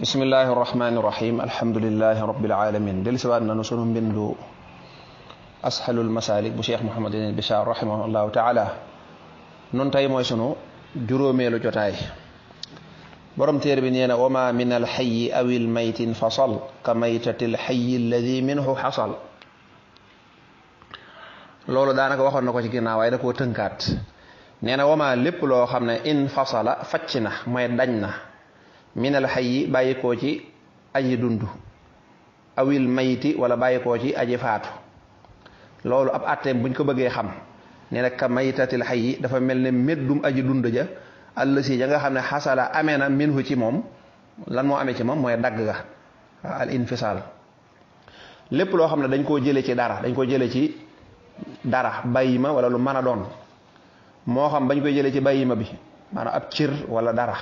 bismillahi irrahmani irrahim alhamdulilahi rabilalamin del siwaat nanu sunu mbindu ashalul masalik bu cheikh Mouhamadin Bichar rahimahullahu taala nun tey mooy sunu juróomeelu jotaay borom téere bi nee na wama min alxayi awil maytin fasal ka maytati alxayi alladi minhu xasal loolu daanaka waxoon na ko ci ginnaaw waaye da koo tënkaat nee na wama lépp loo xam ne in fasala facc na mooy dañ na minal xayyi bàyyi koo ci aji dund awil mayti wala bàyyi koo ci aji faatu loolu ab atteem buñ ko bëggee xam ne nag ka maytatil xayyi dafa mel ne méddum aji dund ja àll si ja nga xam ne xasala amee na minhu ci moom lan moo amee ci moom mooy dagg ga al infisal lépp loo xam ne dañ koo jële ci dara dañ ko jële ci dara bàyyi ma wala lu mën a doon moo xam bañ koy jële ci bàyyi ma bi maanaam ab cir wala dara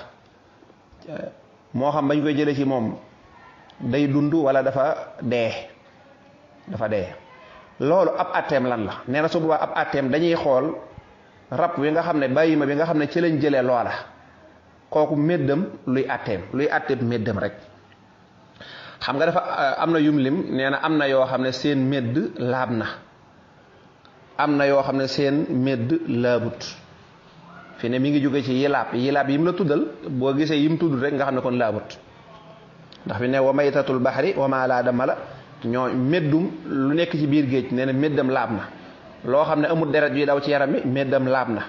moo xam bañ koy jële ci moom day dund wala dafa dee loolu ab atteem lan la nee na su boobaa ab atteem dañuy xool rab wi nga xam ne bàyyi ma bi nga xam ne ci lañ jëlee loola kooku méddam luy atteem méddam rek xam nga dafa am na yum lim nee na am na yoo xam ne seen médd laab na am na yoo xam ne seen médd laabut fi ne mi ngi jóge ci yilaab yi mu la tuddal boo gisee yim tudd rek nga xam ne kon laabut ndax fi ne wa maytatul baxri wa ma laa dama la ñoo méddum lu nekk ci biir géej nee na méddam laab na loo xam ne amul deret yuy daw ci yaram mi méddam laab na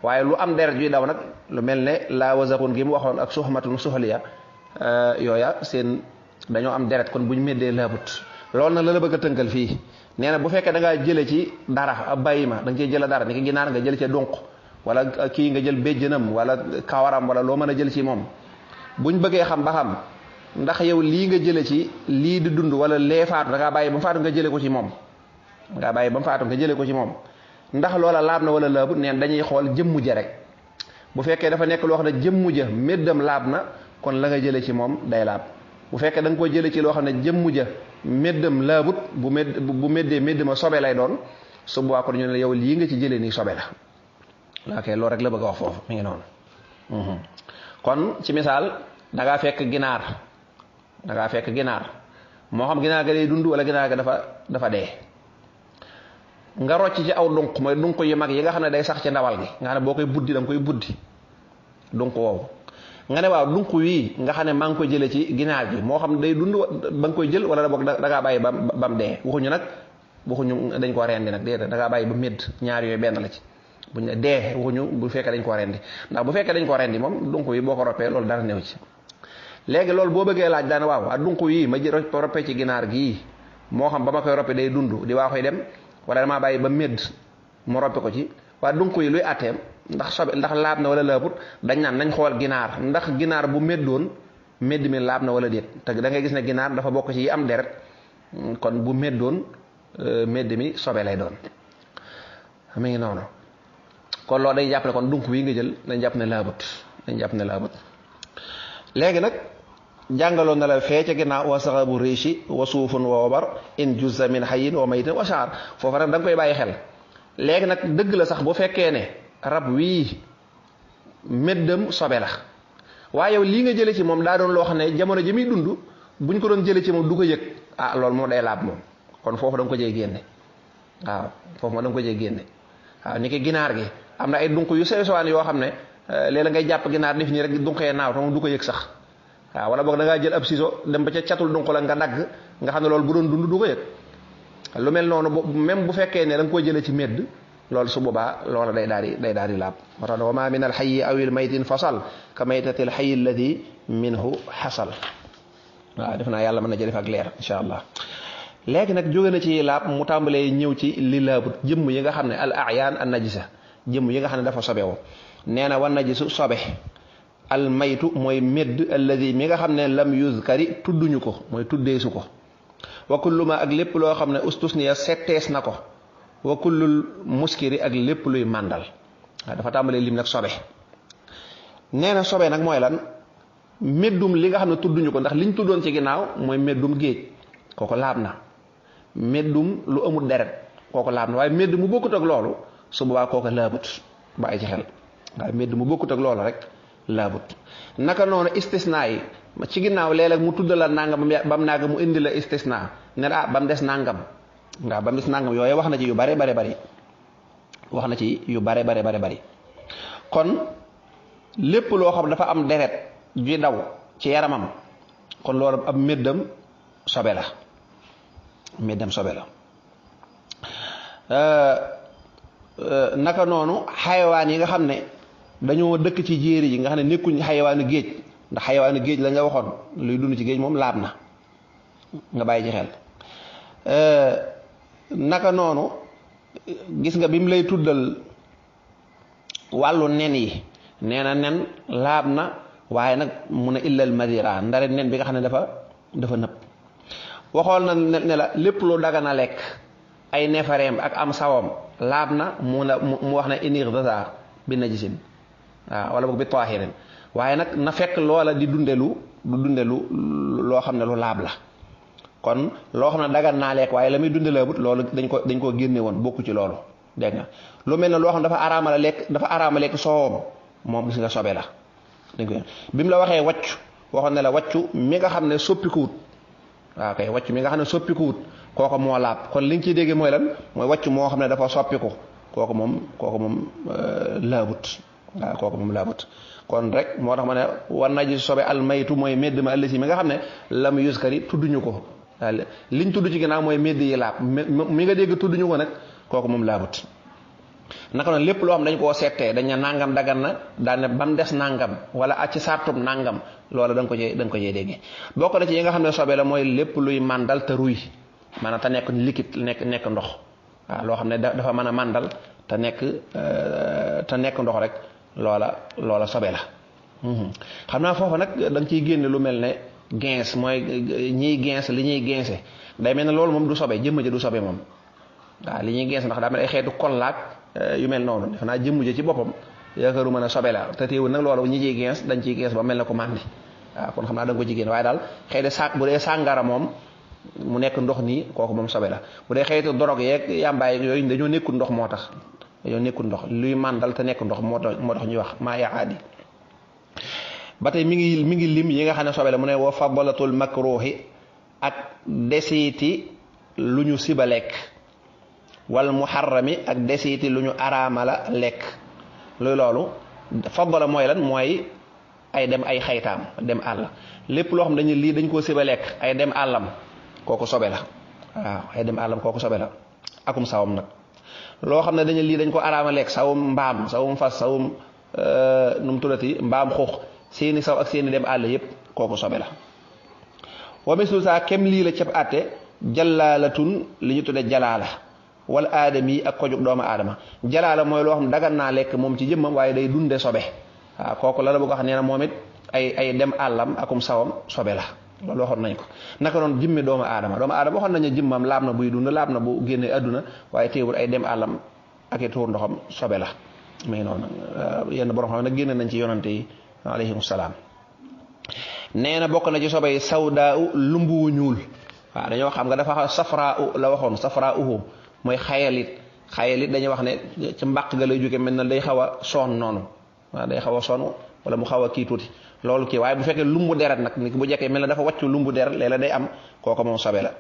waaye lu am deret yuy daw nag lu mel ne laa wasakun gi mu waxoon ak suxmatun suxliya yooya seen dañoo am deret kon buñ méddee laabut loolu nag la bëgg a tënkal fii nee na bu fekkee da ngaa jële ci dara ab bàyyi ma da nga cee jële dara ni ki ginaar nga jël ca dunq wala kii nga jël béjjënam wala kawaram wala loo mën a jël ci moom buñ bëggee xam ba xam ndax yow lii nga jële ci lii di dund wala lee faatu da ngaa bàyyi ba mu faatu nga jële ko ci moom ndax loola laab na wala laabut neen dañuy xool jëmmu ja rek bu fekkee dafa nekk loo xam ne jëmmu ja méddam laab na kon la nga jële ci moom day laab bu fekkee da nga ko jële ci loo xam ne jëmmu ja méddam laabut bu méddee médd ma sobe lay doon su boobaa kon ñu ne yow lii nga ci jële nii sobe la ok loolu rek la bëgg a wax foofu mi ngi noonu kon ci misaal da ngaa fekk ginaar moo xam ginaar ga day dund wala ginaar ga dafa dee nga rocc ci aw dunq mooy dunq yu mag yi nga xam ne day sax ci ndawal gi nga xam ne boo koy buddi da nga koy buddi dunq woowu nga ne waaw dunq wii nga xam ne maa ngi koy jëlee ci ginaar gi moo xam day dund ba nga koy jël wala boog da ngaa bàyyi ba mu dee waxuñu dañ koo rendi nag déedéet da ngaa bàyyi ba médd ñaar yooyu benn la ci buñ ne dee waxuñu bu fekkee dañ koo rendi ndax bu fekkee dañ koo rendi moom dunq yi boo ko roppee loolu dara néew ci léegi loolu boo bëggee laaj daane waaw a dunq yi ma roppee ci ginaar gii moo xam ba ma koy roppee day dund di waa koy dem wala damaa bàyyi ba médd mu roppi ko ci waa dunq yi luy atteem ndax laab na wala laabut dañ naan nañ xool ginaar ndax ginaar bu méddoon médd mi laab na wala déet te da ngay gis ne ginaar dafa bokk ci yi am deret kon bu méddoon médd mi sobe lay doon mi ngi noonu kon loolu dañuy jàpp ne kon dunq bii nga jël dañ jàpp ne laabut léegi nag jàngaloon na la fee ca ginnaaw wa saxabu riishi wa suufun wa wabar in juzza min hayyin wa maytin wa shaar foofu nag da nga koy bàyyi xel léegi nag dëgg la sax bu fekkee ne rab wii méddam sobe la waaye yow lii nga jële ci moom daa doon loo xam ne jamono ji muy dund buñ ko doon jële ci moom du ko yëg loolu moom day laab moom kon foofu da nga ko jee génne waaw ni ki ginaar gi am na ay dunq yu sew sewaan yoo xam ne léeg-la ngay jàpp ginaar def nii rek dunqee naaw te moom du ko yëg sax waaw wala boog da ngaa jël ab ciseau dem ba ca catul dunq la nga dagg nga xam ne loolu bu doon dund du ko yëg lu mel noonu même bu fekkee ne da nga koy jëlee ci médd loolu su boobaa loola day daal di laab moo tax wa ma min al xayyi awil maytin fasal ka maytatil xayyi alladi minhu xasal waaw def naa yàlla mën na jël ak leer incha allah léegi nag jóge na ci laab mu tàmbalee ñëw ci li laabut jëmm yi nga xam ne al ayaan an najisa jëmm yi nga xam ne dafa sobewoo nee na wan najisu sobe al maytu mooy médd alladi mi nga xam ne lam yuzkari tudduñu ko mooy tuddeesu ko wa kullu ma ak lépp loo xam ne ustusniya settees na ko wa kullul muskiri ak lépp luy màndal waaw dafa tàmbalee lim nag sobe nee na sobe nag mooy lan méddum li nga xam ne tudduñu ko ndax liñ tuddoon ci ginnaaw mooy méddum géej kooku laab na méddum lu amul deret kooku laab na waaye médd mu bokkut ak loolu su boobaa kooku laabut bàyyi ci xel waaye médd mu bokkut ak loolu rek laabut. naka noonu istisna yi ci ginnaaw léeg-léeg mu tuddal la nangam ba mu naag mu indi la istisna ne la ba mu des nangam waaw ba mu des nangam yooyu wax na ci yu bare bare bari wax na ci yu bare bare bare bari kon lépp loo xam dafa am deret ju daw ci yaramam kon loolu ab méddam sobe la méddam sobe la naka noonu xayawaan yi nga xam ne dañoo dëkk ci jéeri yi nga xam ne nekkuñ xayawaanu géej ndax xayawaanu géej la nga waxoon luy dund ci géej moom laab na nga bàyyi ci xel naka noonu gis nga bi mu lay tuddal wàllu nen yi nee na nen laab na waaye nag mun a illal madira ndare nen bi nga xam ne dafa nëpp waxoon na ne la lépp lu dagana lekk ay neefareem ak am sawam laab na mu wax ne inir data bi najisin waaw wala boog bi taahirin waaye nag na fekk loola di dundelu loo xam ne lu laab la kon loo xam ne dagan naa lekk waaye la muy dundelaabut loolu dañ ko génne woon bokku ci loolu dégg nga lu mel ne loo xam ne dafa araama lekk soowam moom gis nga sobe la dañ ko bi mu la waxee wàccu waxoon ne la wàccu mi nga xam ne soppikuwut waaw kay wàccu mi nga xam ne soppikuwut kooku moo laab kon li nga ciy déggee mooy lan mooy wàccu moo xam ne dafa soppiku kooku moom laabut waaw kooku moom laabut kon rek moo tax ma ne war na ji sobe almaytu mooy medd ma ëllësi mi nga xam ne lam yuskari tudduñu ko liñ tudd ci ginnaaw mooy medd yi laab mi nga dégg tudduñu ko nag kooku moom laabut naka noonu lépp loo xam dañ koo settee dañ ne nangam dagan na daane ba mu des nangam wala ak ci sartum nangam loola da nga ko cee déggee bokk na ci yi nga xam ne sobe la mooy lépp luy màndal te ruy maanaam te nekk liquide nekk ndox waaw loo xam ne dafa mën a màndal te nekk ndox rek loola sobe la xam naa foofu nag da nga ciy génne lu mel ne gens mooy ñiy gens li ñuy gense day mel ne loolu moom du sobe jëmm ja du sobe moom waaw li ñuy gens ndax daa mel ay xeetu kollaak yu mel noonu defe naa jëmm ja ci boppam yaakaaru mën a sobe la te teewul nag loolu ñi ciy gens dañ ciy gens ba mel ne ko màndi waaw kon xam naa da nga ko ci génn waaye daal xëy na bu dee sàngara moom mu nekk ndox nii kooku moom sobe la bu dee xeetu dorog yeeg yàmbaay yooyu dañoo nekkul ndox moo tax dañoo nekkul ndox luy màndal te nekk ndox moo tax ñuy wax maa yaadi ba tey mi ngi lim yi nga xam ne sobe la mu ne wa fadalatul makruhi ak desiiti lu ñu siba lekk wal muharrami ak desiiti lu ñu araamala lekk loolu fadala mooy lan mooy ay dem ay xaytaam dem àll lépp loo xam dañu lii dañ koo siba lekk ay dem àllam kooku sobe la waaw ay dem àllam kooku sobe la akum sawam nag loo xam ne dañu lii dañ ko araama lekk sawum mbaam sawum fas sawum nu mu tuddati mbaam xuux seeni saw ak seeni dem àll yépp kooku sobe la wa mislu saa kem lii la cab àtte jalaalatun li ñu tudde jalaala wala aadam yi ak kojug doomu aadama jalaala mooy loo xam dagan naa lekk moom ci jëmmam waaye day dunde sobe waaw kooku la bëgg a wax nee na moom it ay dem àllam akum sawam sobe la loolu waxoon nañ ko naka noonu jëmmi doomu aadama waxoon nañ ne jëmmam laab na buy dund laab na bu génnee àdduna waaye teewul ay dem àllam ak i tuur ndoxam sobe la mais noonu yenn borom xam nag génne nañ ci yonante yi alayhim salaam nee na bokk na ci sobe yi sawdaa u lumbu wu ñuul waaw dañoo xam nga dafa safraa u la waxoon safraa uhu mooy xayalit dañuy wax ne ci mbàq ga lay jóge mel na day xaw a sonn noonu waaw day xaw a sonn wala mu xaw a kii tuuti loolu kii waaye bu fekkee lumbu deret nag nit bu jekkee mel na dafa wàccu lumbu deret léeg-léeg day am kooku moom sobe la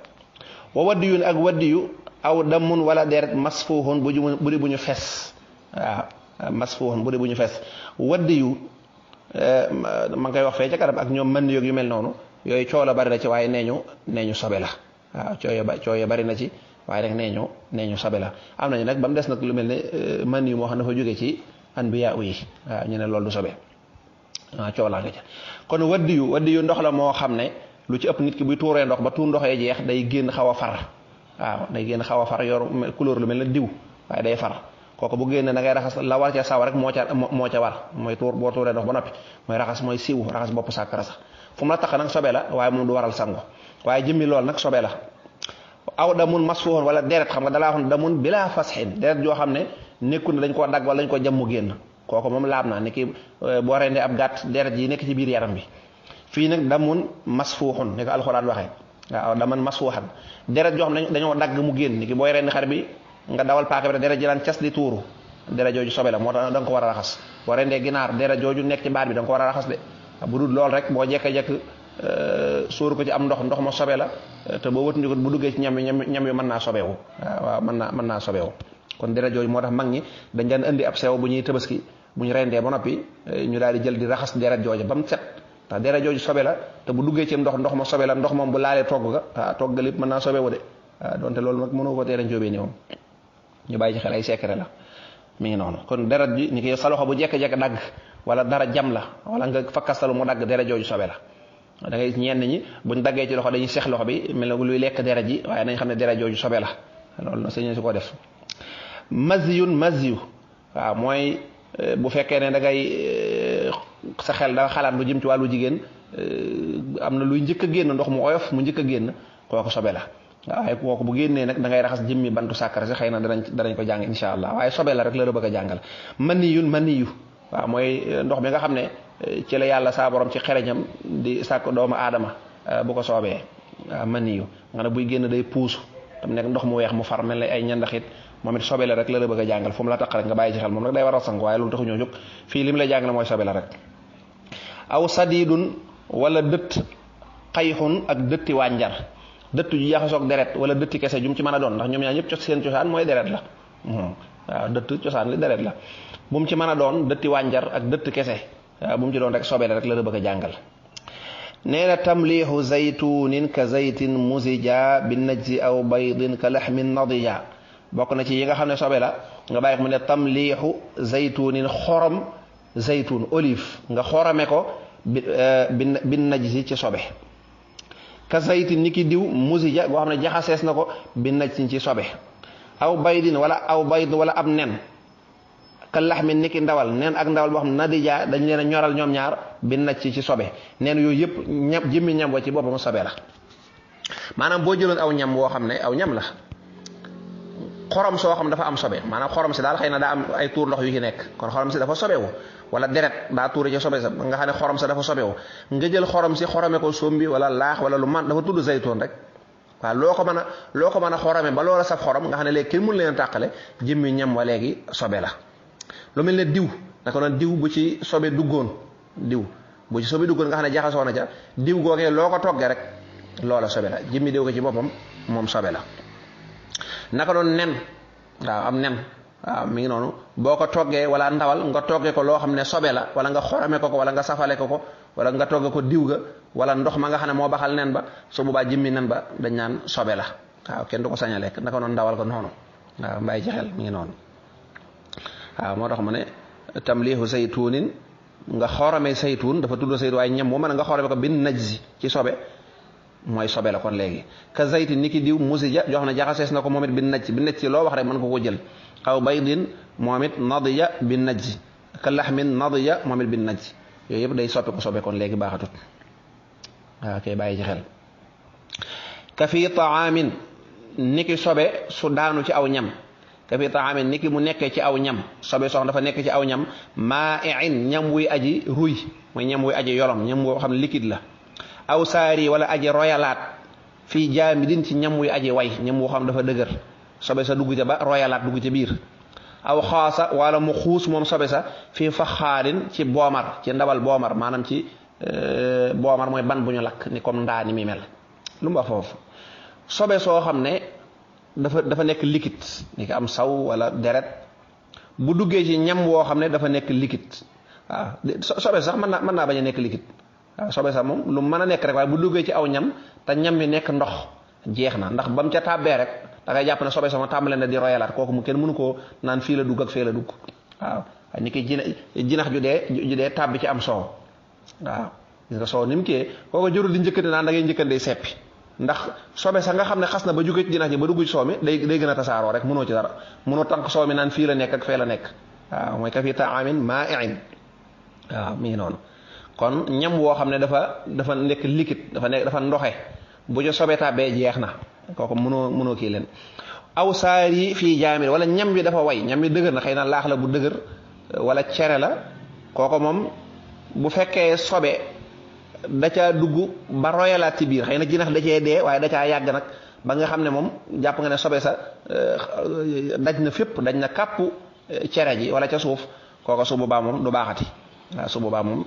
wa waddiyun ak waddiyu aw damun wala deret masfuhun bu di bu ñu fes waaw masfuhun bu di bu ñu fes waddiyu ma ngi koy wax fee ca kanam ak ñoom mën yoog yu mel noonu yooyu coow la bari na ci waaye nee ñu sobe la waaw coow ya bari na ci waaye nag nee ñu sobe la am nañu nag ba mu des nag lu mel ne mën yu moo xam ne dafa jóge ci anbiya yi waaw ñu ne loolu du sobe waaw coow laa nga ca kon waddiyu ndox la moo xam ne lu ci ëpp nit ki buy tuuree ndox ba tuur ndoxee jeex day génn xaw a far waaw day génn xaw a far yor couleur lu mel ne diw waaye day far kooku bu génne da ngay raxas la war ca saw rek moo ca war mooy boo tuuree ndox ba noppi mooy raxas mooy siw raxas bopp sàkkara sax fu mu la tax nag sobe la waaye moom du waral sango waaye jëmmi lool nag sobe la aw damun masfuhun wala deret xam nga dalaa wax damun bilaa fasxin deret joo xam ne nekkul ne dañ koo dagg wala dañ ko jam mu génn kooku moom laab na ni ki boo rendee ab gàtt deret yi nekk ci biir yaram bi fii nag damun masfuhun ni ko alxuraan waxee waaw daman masfuhan deret joo xam ne dañoo dagg mu génn ni ki booy rendi xar bi nga dawal paaka bi rek deret ji daan cas di tuuru deret jooju sobe la moo tax da nga ko war a raxas boo rendee ginaar deret jooju nekk ci baat bi da nga ko war a raxas de bu dul lool rek boo jekk-jekk sóoru ko ci am ndox ma sobe la te boo wëtandiko bu duggee ci ñam yi mën naa sobewu waaw mën naa sobewu kon deret jooju moo tax mag ñi dañ daan indi ab sew bu ñuy tabaski bu ñu rendee ba noppi ñu daal di jël di raxas deret jooju ba mu set ndax deret jooju sobe la te bu duggee ci ndox ma sobe la ndox moom bu laalee togg ga togg ga lépp mën naa sobewu de donte loolu nag mënoo ko teel a njóobee ni moom ñu bàyyi ci xel ay secret la mi ngi noonu kon deret ji ni ki sa loxo bu jekk-jekk dagg wala dara jam la wala nga fakkastalu mu dagg deret jooju sobe la da ngay ñenn ñi buñ daggee ci loxo dañuy seex loxo bi mel na luy lekk deret ji waaye nañ xam ne deret jooju sobe la loolu na sañu si ko def maziyun waaw mooy bu fekkee ne da ngay sa xel da xalaat lu jëm ci wàllu jigéen am na luy njëkk a génn ndox mu oyof mu njëkk a génn kooku sobe la waaye kooku bu génnee nag da ngay raxas jëmmi bantu sàkkara si xëy na danañ ko jàng insha allah waaye sobe la rek la bëgg a jàngal maniyu waaw mooy ndox mi nga xam ne ci la yàlla saa borom ci xereñam di sàkk doomu aadama bu ko soobee waaw maniyu nga ne buy génn day puusu tam nekk ndox mu weex mu far mel ne ay ñandaxit moom it sobe la rek la bëgg a jàngal fu mu la taq rek nga bàyyi ci xel moom nag day war a sang waaye loolu taxu ñoo jóg fii lim lay jàngale mooy sobe la rek aw sadidun wala dëtt xayxun ak dëtti wànjar dëtt ju jaxasoog deret wala dëtti kese jum ci mën a doon ndax ñoom ñaar ñëpp seen cosaan mooy deret la waaw dëtt cosaan li deret la bu mu ci mën a doon dëtti wànjar ak dëtt kese bu mu ci doon rek sobe la rek la bëgg a jàngal nee na tamliixu zaytunin ka zaytin musija bi najzi aw baydin ka laxmin nadija bokk na ci yi nga xam ne sobe la nga bàyyi ko mu ne tamliixu zaytunin xorom zaytun olive nga xorame ko bi najzi ci sobe ka zaytin ni ki diw musija goo xam ne jaxasees na ko bi najzi ci sobe aw baydin wala ab nen ka laxmin ni ki ndawal nen ak ndawal boo xam ne nadija dañ leen a ñoral ñoom ñaar bi najzi ci sobe neen yooyu yëpp ñam jëmmi ñam wa ci boppam sobe la maanaam boo jëloon aw ñam woo xam ne aw ñam la xorom soo xam dafa am sobe maanaam xorom si daal xëy na daa am ay tuur ndox yu ci nekk kon xorom si dafa sobewu wala deret daa tuure ci sobe sa nga xam ne xorom sa dafa sobewu nga jël xorom si xorome ko sombi wala laax wala lu man dafa tudd zaytoon rek waaw loo ko mën a xorome ba loola saf xorom nga xam ne léegi kenn mënu leen tàqale jëmmi ñam wa léegi sobe la lu mel ne diw naka noonu diw bu ci sobe duggoon nga xam ne jaxasoo na ca diw googee loo ko toggee rek loola sobe la jëmmi diw ko ci boppam moom sobe la naka noonu nen waaw am nen waaw mi ngi noonu boo ko toggee wala ndawal nga toggee ko loo xam ne sobe la wala nga xorame ko wala nga safale ko wala nga togge ko diw ga wala ndox ma nga xam ne moo baxal nen ba su boobaa jëmmi nen ba dañ naan sobe la waaw kenn du ko sañ a lekk naka noonu ndawal ko noonu waaw mbàyyi ci xel mi ngi noonu waaw moo tax mu ne tamliixu saytuunin nga xorame saytuun dafa tudd saytuun waaye ñam moo mën a nga xorame ko bin najzi ci sobe mooy sobe la kon léegi ka zayti ni ki diw musija joo xam ne jaxasees na ko moom it bi najj loo wax rek mën ko ko jël aw baydin moom it nadiya bi najj ka laxmin nadiya moom it bi najj yooyu yëpp day soppi ko sobe kon léegi baaxatut waaw kay bàyyi ci xel ka fii taamin ni ki sobe su daanu ci aw ñam ka fii taamin ni ki mu nekkee ci aw ñam sobe soxna dafa nekk ci aw ñam maa in ñam wuy aji ruy mooy ñam wuy aji yolom ñam woo xam ne liquide la aw saari wala aji royalaat fii jaamidin ci ñam wuy aji way ñam woo xam dafa dëgër sobe sa dugg ca ba royalaat dugg ca biir aw xaasa wala mu xuus moom sobe sa fii faxaarin ci boomar ci ndabal boomar maanaam ci boomar mooy ban bu ñu lakk ni comme ndaa ni mi mel lu mu wax foofu sobe soo xam ne dafa nekk liquide ni ko am saw wala deret bu duggee ci ñam woo xam ne dafa nekk liquide waaw sobe sax mën naa bañ a nekk liquide waaw sobe sax moom lu mën a nekk rek waaye bu duggee ci aw ñam te ñam bi nekk ndox jeex na ndax ba mu ca tàbbee rek da ngay jàpp ne sobe sama tàmbale na di royalaat kooku mu kenn mënu koo naan fii la dugg ak fee la dugg waaw ni ki jinax ju dee tàbbi ci am soow waaw gis nga soow ni mu kii kooku jërul di njëkkante naan da ngay njëkkante seppi ndax sobe sax nga xam ne xas na ba jóge ci jinax ji ba dugg ci soow mi day gën a tasaaroo rek mënoo ci dara mënoo tànk soow mi naan fii la nekk ak fee la nekk waaw mooy ka fii taamin maa in waaw mi ngi noonu kon ñam woo xam ne dafa nekk liquide dafa ndoxe bu ca sobe tàbbee jeex na kooku mënoo kii leen aw saar yi fii jaamir wala ñam bi dafa way ñam bi dëgër na xëy na laax la bu dëgër wala cere la kooku moom bu fekkee sobe da caa dugg ba royalaat ci biir xëy na jinax da cee dee waaye da caa yàgg nag ba nga xam ne moom jàpp nga ne sobe sa daj na fépp daj na kàpp cere ji wala ca suuf kooka su boobaa moom du baaxati waaw su boobaa moom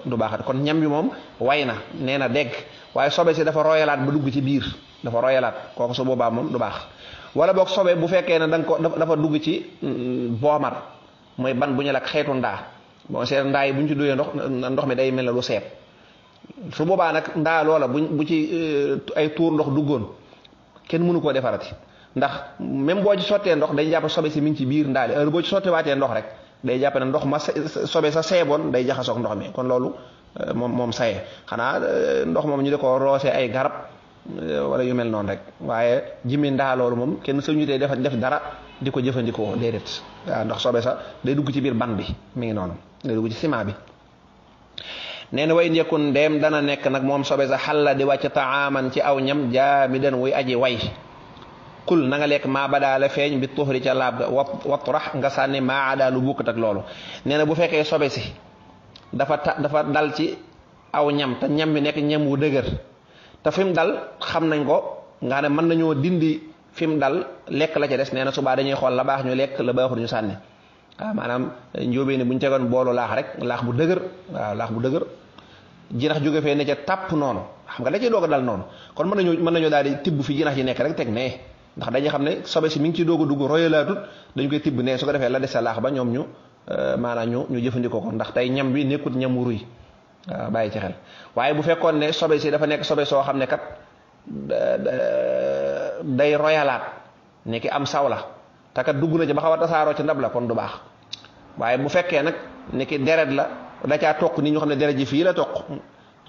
du baaxati kon ñam bi moom way na nee na dégg waaye sobe si dafa royalaat ba dugg ci biir dafa royalaat kooku su boobaa moom du baax wala boog sobe bu fekkee ne danga ko dafa dugg ci boomar mooy ban bu ñu lakk xeetu ndaa bon seet ndaa yi bu ñu ci duyee ndox mi day mel ne lu seet su boobaa nag ndaa loola bu ci ay tuur ndox duggoon kenn mënu koo defarati ndax même boo ci sottee ndox day jàpp sobe si mi ngi ci biir ndaali heure boo ci sottee waatee ndox rek day jàpp ne ndox ma sobe sa seeboon day jaxasoog ndox mi kon loolu moom saye xanaa ndox moom ñu di ko roosee ay garab wala yu mel noonu rek waaye jimmi ndaa loolu moom kenn sañu tee def dara di ko jëfandikoo déedéet waaw ndax sobe sa day dugg ci biir ban bi mi ngi noonu day dugg ci ciment bi nee na way njëkkun ndeem dana nekk nag moom sobe sa xalla di wàcc taaman ci aw ñam jaamidan wuy aji way kul na nga lekk maa badaa la feeñ bi tuxri ca laab ga watrax nga sànni maa adaa lu bukkut ak loolu nee na bu fekkee sobe si dafa dal ci aw ñam te ñam bi nekk ñam wu dëgër te fi mu dal xam nañ ko nga ne mën nañoo dindi fi mu dal lekk la ca des nee na subaa dañuy xool la baax ñu lekk la baaxul ñu sànni waaw maanaam njóobee ni bu ñu tegoon boolu laax rek laax bu dëgër waaw laax bu dëgër jinax jóge fee ne ca tàpp noonu xam nga da cee doog a dal noonu kon mën nañoo daal di tibb fi jinax yi nekk rek teg nee ndax dañuy xam ne sobe si mi ngi ci doog a dugg royalaatut dañu koy tibb ne su ko defee la des sa laax ba ñoom ñu maanaam ñu jëfandikoo ko ndax tey ñam bi nekkut ñam wu ruy waaw bàyyi ci xel waaye bu fekkoon ne sobe si dafa nekk sobe soo xam ne kat day royalaat ne ki am saw la te kat dugg na ci ba xaw a tasaaroo ci ndab la kon du baax waaye bu fekkee nag ne ki deret la da caa toq ni ñu xam ne deret ji fii la toq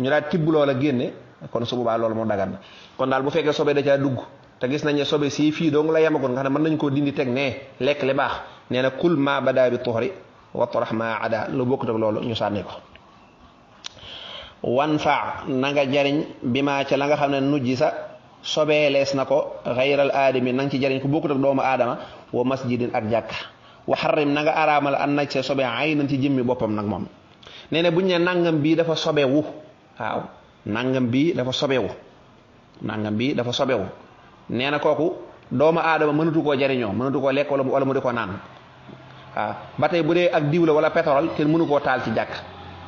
ñu daal tibb loola génne kon su boobaa loolu moo dagan na kon daal bu fekkee sobe da caa dugg te gis nañ ne sobe sii fii dong la yemagoon nga xam ne mën nañ koo dindi teg nee lekk li baax nee na kul ma bada bi tuxri watrax ma ada lu bokkut ak loolu ñu sànni ko wan fa na nga jariñ bi maa ca la nga xam ne nujji sa sobeelees na ko xayral aadami na nga ci jariñ ko bokkut ak doomu aadama wa masjidin ak jàkka wa xarrim na nga araamal an naj se sobe ay nañ ci jëmmi boppam nag moom nee na buñ ne nangam bii dafa sobewu waaw nangam bii dafa sobewu nangam bii dafa sobewu nee na kooku doomu aadama mënatu koo jariñoo mënatu koo lekk wala mu di ko naan waaw ba tey bu dee ak diw la wala pétrole kenn mënu koo taal ci jàkk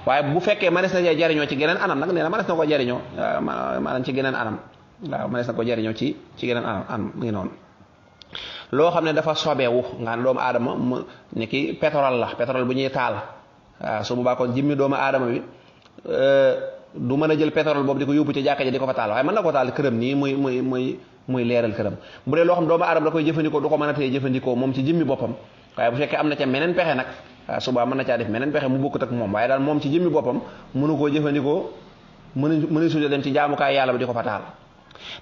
waaye bu fekkee mënees na cee jariñoo ci geneen anam nag nee na mënees na ko jariñoo maanaam ci geneen anam waaw mënees na ko jariñoo ci geneen anam ngi noonu loo xam ne dafa sobewu nga doomu aadama mu ni ki pétrole bu ñuy taal waaw su boobaa kon jëmmi doomu aadama bi du mën a jël pétrole boobu di ko yóbbu ci jàkka ji di ko fa taal waaye mën na ko taal këram nii muy leeral këram bu dee loo xam doomu aadama da koy jëfandikoo du ko mën a tee jëfandikoo moom ci jëmmi boppam waaye bu fekkee am na ca meneen pexe nag waaw suba mën na caa def meneen pexe mu bokkut ak moom waaye daal moom ci jëmmi boppam mënu koo jëfandikoo mënu suñu dem ci jaamukaay yàlla ba di ko fa taal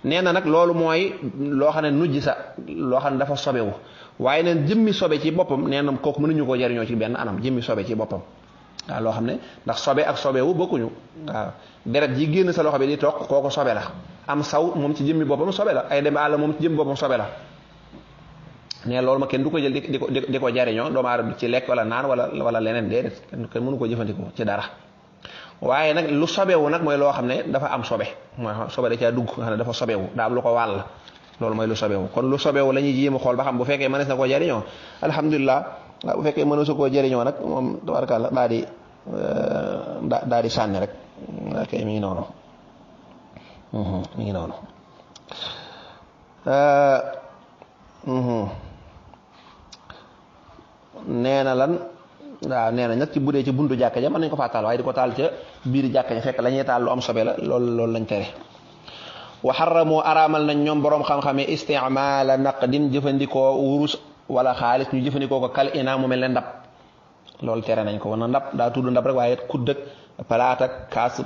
nee na nag loolu mooy loo xam ne nujj sa loo xam ne dafa sobewu waaye neen jëmmi sobe ci boppam nee na kooku mënuñu koo jariñoo ci benn anam jëmmi sobe ci boppam waaw loo xam ne ndax sobe ak sobewu bokkuñu waaw deret ji génn sa loxo bi di toog kooku sobe la am saw moom ci jëmmi boppam sobe la ay dem àll moom ci jëmmi boppam sobe la ne loolu ma kenn du ko jël di ko jariñoo doomu aadama ci lekk wala naan wala leneen déedéet kenn mënu ko jëfandikoo ci dara waaye nag lu sobewu nag mooy loo xam ne dafa am sobe mooy sobe da caa dugg nga xam ne dafa sobewu daa am lu ko wàll loolu mooy lu sobewu kon lu sobewu la ñuy jéem a xool ba xam bu fekkee mënees na koo jariñoo alhamdulilah bu fekkee mëneesu koo jariñoo nag moom tabaarkalla daa di sànni rek ok mi ngi noonu mi ngi noonu nee na lan waaw nee na nag ci bu dee ci buntu jàkka ja mën nañ ko faa taal waaye di ko taal ca biir jàkka ja fekk la ñuy taal lu am sobe la loolu lañ tere wa xaramoo araamal nañ ñoom boroom xam-xame istimaala naqdin jëfandikoo wurus wala xaalis ñu jëfandikoo ko kal ina mu mel ne ndab loolu tere nañ ko wana ndab daa tudd ndab rek waaye kudd ak palaat ak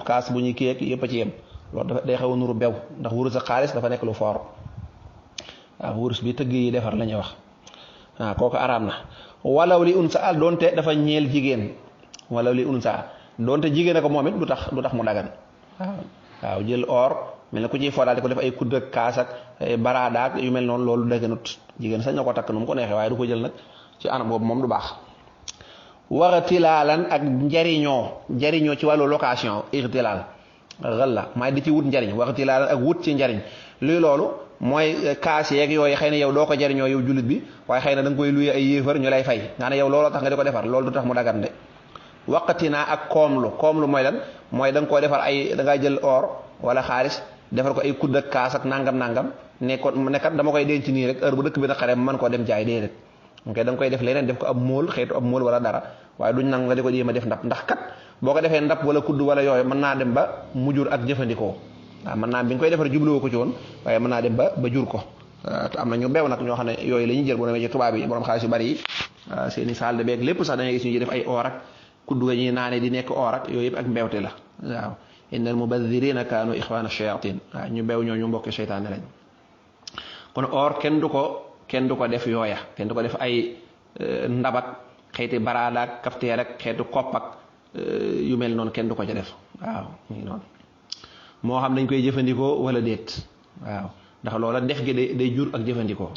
kaas bu ñuy kii ak yëpp a ci yem loolu dafa day xaw a nuru bew ndax wurus ak xaalis dafa nekk lu foor waaw wurus bi tëgg yi defar la ñuy wax waaw kooku araam na walaw li unsa doonte dafa ñeel jigéen walaw li unsa doonte jigéen a ko moom it du tax mu dagan waaw jël or mel ne ku ciy foodaal di ko def ay kudd ak kaas ak baraada ak yu mel noonu loolu daganut jigéen sañ na ko takk nu mu ko neexee waaye du ko jël nag ci anam boobu moom du baax waxtilaalan ak njariñoo ci wàllu location irtilaal xël la maay di ci wut njariñ waxtilaalan ak wut ci njariñ luy loolu mooy kaas yeeg yooyu xëy na yow doo ko jariñoo yow jullit bi waaye xëy na da nga koy luye ay yéefar ñu lay fay nga ne yow looloo tax nga di ko defar loolu du tax mu dagan de waqatinaa ak koomlu mooy lan mooy da nga koo defar ay da ngaa jël or wala xaalis defar ko ay kudd ak kaas ak nangam nekkat dama koy denc nii rek heure bu dëkk bi na xare mën koo dem jaay déedéet ok da nga koy def leneen def ko ab móol xeetu ab móol wala dara waaye duñ nangu nga di ko jéem a def ndab ndax kat boo ko defee ndab wala kudd wala yooyu mën naa dem ba mu jur ak jëfandikoo waaw mën naa bi nga koy defar jubluwoo ko ci woon waaye mën naa dem ba jur ko te am na ñu beew nag ñoo xam ne yooyu la ñuy jël bu demee ci tubaab yi borom xaalis yu bari yi seeni saal de beeg lépp sax da ngay gis ñu def ay or ak kudd ga ñuy naane di nekk or ak yooyu yëpp ak mbewte la waaw innal mubadirina kaanu ixwaana shayatin waaw ñu beew ñooñu mbokki seytaane lañ kon or kenn du ko def yooya kenn du ko def ay ndabak xeeti baraadaak kafteer ak xeetu kopp ak yu mel noonu kenn du ko ca def waaw mu ngi noonu moo xam dañ koy jëfandikoo wala déet waaw ndax loola def gi day jur ak jëfandikoo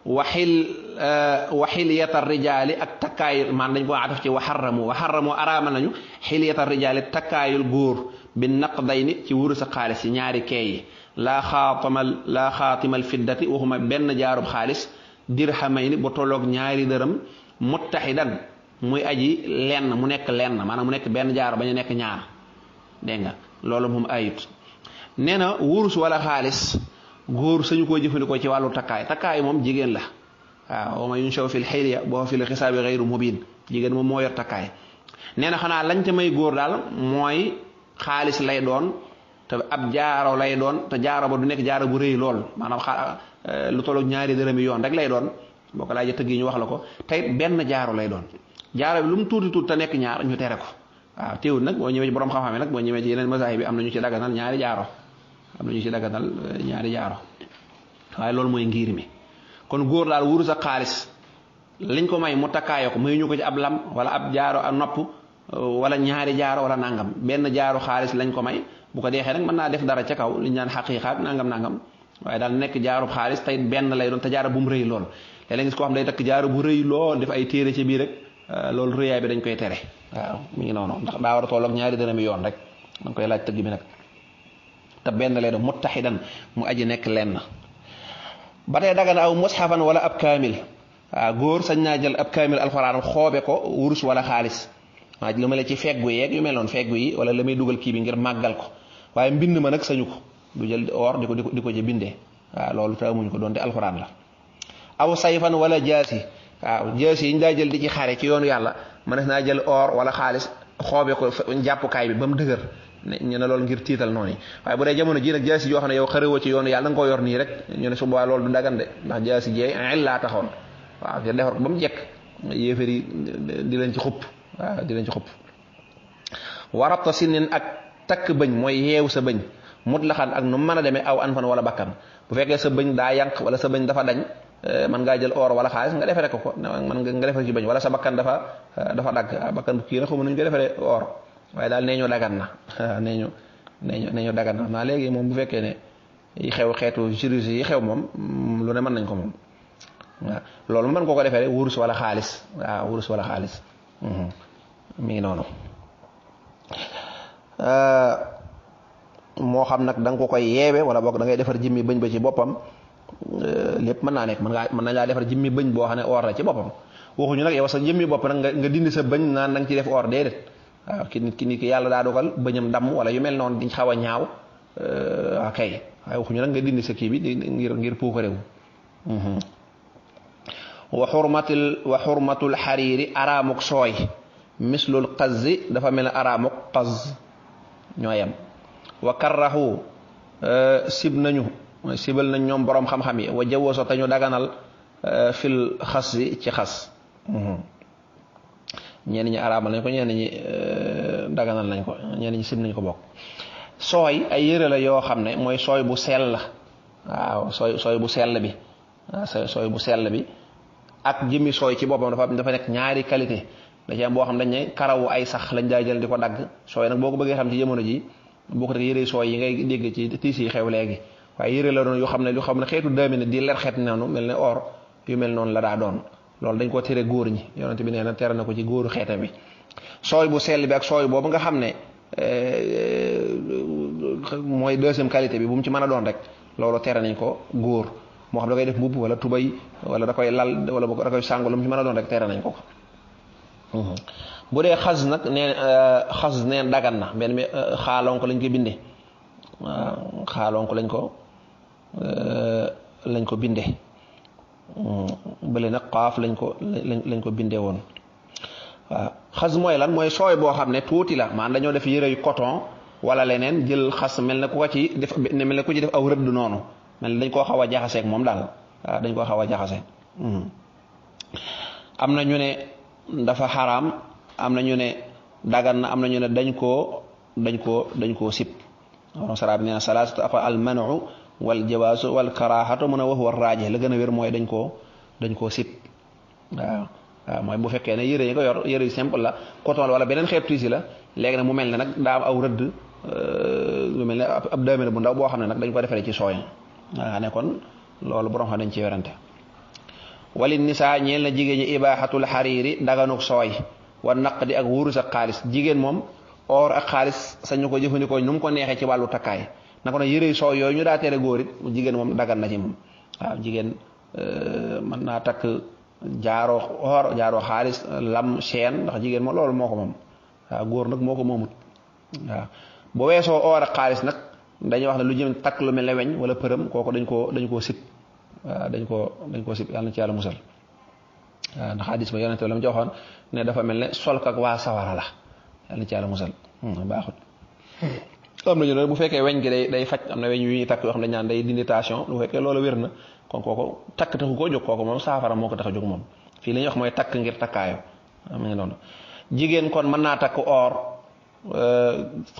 waxil yata rijaali ak takkaayul man dañ ko ataf ci waxarramu araamal nañu xilyata rijaali takkaayul góor bi naqdayni ci wuru sa xaalis ci ñaari kee yi laa xaatimal fiddati waxuma benn jaarub xaalis dirhamayni bu tolloog ñaari dërëm muttaxidan muy aji lenn mu nekk lenn maanaam mu nekk benn jaaro bañ a nekk ñaar dégg nga loolu moom ayut nee na wurus wala xaalis góor sañu koo jëfandikoo ci wàllu takkaay moom jigéen la waaw wa man yunshaw fil xilya boo fil xisaabi xayru mubin jigéen moom moo yor takkaay nee na xanaa lañ ca may góor daal mooy xaalis lay doon te ab jaaro lay doon te jaaro ba du nekk jaaro bu rëy lool maanaam lu tolloog ñaari dërëmi yoon rek lay doon boo ko laajee tëgg yi ñu wax la ko tey benn jaaro lay doon jaaro bi lu mu tuuti te nekk ñaar ñu tere ko waaw teewul nag boo ñëwee ci borom xam-xam yi nag boo ñëwee ci yeneen masaahib bi am na ñu ci daganal ñaari jaaro waaye loolu mooy ngir mi kon góor daal wurus ak xaalis liñ ko may mu takkaayoo ko may ñu ko ci ab lam wala ab jaaro ak nopp wala ñaari jaaro wala nangam benn jaaro xaalis lañ ko may bu ko deexee nag mën naa def dara ca kaw liñ naan xaqiiqaat nangam waaye daal nekk jaarub xaalis tey benn lay doon te jaaro bu mu rëy lool léeg-léeg gis koo xam day takk jaaro bu rëy lool def ay téere ci biir rek loolu rëyaay bi dañ koy tere waaw mi ngi noonu ndax daa war a toll ak ñaari dërëmi yoon rek dañ koy laaj tëgg bi nag te benn lay doon muttaxidan mu aji nekk lenn ba tey dagan aw mushafan wala ab kaamil waaw góor sañ naa jël ab kaamil alxuraan xoobe ko wurus wala xaalis waaw lu ma la ci feggu yeeg yu mel noonu feggu yi wala la may dugal kii bi ngir màggal ko waaye mbind ma nag sañu ko du jël or di ko ci bindee waaw loolu te amuñu ko doonte alxuraan la aw sayfan wala jaasi waaw jaasi yi ñu daa jël di ci xare ci yoonu yàlla mënees naa jël or wala xaalis xoobe ko jàppukaay bi ba mu dëgër ñu ne loolu ngir tiital noonu yi waaye bu dee jamono ji nag jaasi yoo xam ne yow xarewoo ci yoonu yàlla da nga koo yor nii rek ñu ne su boobaa loolu du dagan de ndax jaasi jee laa taxoon waaw te defar ko ba mu jekk yéefar yi di leen ci xupp waaw di leen ci xupp warabta sinin ak takk bëñ mooy yeew sa bëñ mutlaxan ak nu mën a demee aw anfan wala bakkan bu fekkee sa bëñ daa yànq wala sa bëñ dafa dañ man ngaa jël or wala xaalis nga defere ko man nga defere ci bëñ wala sa bakkan dafa dagg bakkan bu kii na xamu nañu ko defaree or waaye daal nee ñu dagan na nee ñu dagan na naa léegi moom bu fekkee ne yi xew xeetu chirurgie yi xew moom lu ne mën nañ ko moom waaw loolu mën ko defee wurus wala xaalis waaw wurus wala xaalis mi ngi noonu moo xam nag da nga ko koy yeewe wala boog da ngay defar jimmi bëñ ba ci boppam lépp mën naa nekk mën nañ laa defar jimmi bëñ boo xam ne or la ci boppam waxuñu nag yow sa jimmi bopp nag nga dindi sa bëñ naan da nga ci def or déedéet waaw nit ki yàlla daa dogal bëñam damm wala yu mel noonu diñ xaw a ñaaw kay waaye waxuñu nag nga dindi sa kii bi ngir puukarewu wa xurmatul xariiri araamuk sooy mislul qazzi dafa mel ne araamuk qaz ñooyam wa karrahu sibal nañ ñoom boroom xam-xam yi wa jawwaso te ñu daganal fil xas yi ci xas ñenn ñi araamal nañ ko ñenn ñi daganal nañ ko ñenn ñi sib nañ ko bokk sooy ay yëre la yoo xam ne mooy sooy bu sell la waaw sooy bu sell bi sooy bu sell bi ak jëmmi sooy ci boppam dafa nekk ñaari qualité da ci am boo xam dañ ne karawu ay sax lañ daa jël di ko dagg sooy nag boo ko bëggee xam ci jamono ji boo ko rek yëre sooy yi ngay dégg ci tiis yi xew léegi waaye yëre la doon yoo xam ne xeetu daamine di leer xeet noonu mel ne or yu mel noonu la daa doon loolu dañ ko tere góor ñi yonent bi nee na tere na ko ci góoru xeeta bi sooy bu sell bi ak sooy boobu nga xam ne mooy deuxième qualité bi bu mu ci mën a doon rek loolu tere nañ ko góor moo xam da koy def mbubb wala tubay wala da koy lal wala da koy sàngo lu mu ci mën a doon rek tere nañ ko ko bu dee xas nag neen dagan na benn bi xaalonk lañ ko binde waaw xaalonk lañ ko binde bële nag xaaf lañ ko binde woon waaw xas mooy lan mooy sooy boo xam ne tuuti la maanaam dañoo def yére yu coton wala leneen jël xas mel ne ku ko ci def mel ne ku ci def aw rëdd noonu mel ne dañ koo xaw a jaxasee ak moom daal waaw dañ koo xaw a jaxase am na ñu ne dafa xaraam am na ñu ne dagan na am na ñu ne dañ koo sib waroon saraab nee na salaasatu afa al manu wal jawaasu wal karaahatu mun a wax war raaje la gën a wér mooy dañ koo sib waaw mooy bu fekkee ne yére yi nga yor yére yu simple la coton wala beneen xeetu tissu la léegi nag mu mel ne nag daa am aw rëdd lu mel ne ab daamine bu ndaw boo xam ne nag dañ ko defaree ci sooy nga ne kon loolu borom xam dañ ci werante wali nisaa ñeel na jigéen ñi ibaaxatul xariiri daganuk sooy wa naqdi ak wurus ak xaalis jigéen moom or ak xaalis sañu ko jëfandikoo nu mu ko neexee ci wàllu takkaay naka na yére sooy yooyu ñu daa tere góor it jigéen moom dagan na ci moom waaw jigéen mën naa takk jaaroo or jaaroo xaalis lam chaîne ndax jigéen moom loolu moo ko moom waaw góor nag moo ko moomut waaw bu weesoo or ak xaalis nag dañuy wax ne lu jëm takk lu mel ne weñ wala përëm kooku dañ koo sib waaw dañ koo sib yàlla na ci yàlla musal waaw ndax hadis ba yonente la mu joxoon ne dafa mel ne solk ak waa sawara la yàlla na ci yàlla musal baaxut am nañu ne bu fekkee weñ gi day faj am na weñ yu ñuy takk yoo xam ne ñaan day dindi tension bu fekkee loolu wér na kon kooku takk taxu koo jóg kooku moom saafara moo ko tax a jóg moom fii li ñuy wax mooy takk ngir takkaayo mu ngi noonu jigéen kon mën naa takk or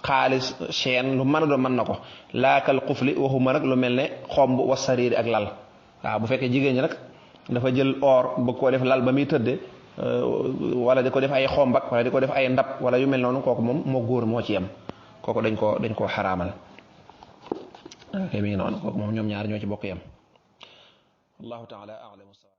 xaalis chaîne lu mën a doon mën na ko laakal xufli waxuma nag lu mel ne xomb wa sariiri ak lal waaw bu fekkee jigéen ñi nag dafa jël or bëgg koo def lal ba muy tëdde wala di ko def ay xombak wala di ko def ay ndab wala yu mel noonu kooku moom moo góor moo ci yem kooku dañ koo xaraamal ok mi ngi noonu kooku moom ñoom ñaar ñoo ci bokk yem wallahu taala a'lam.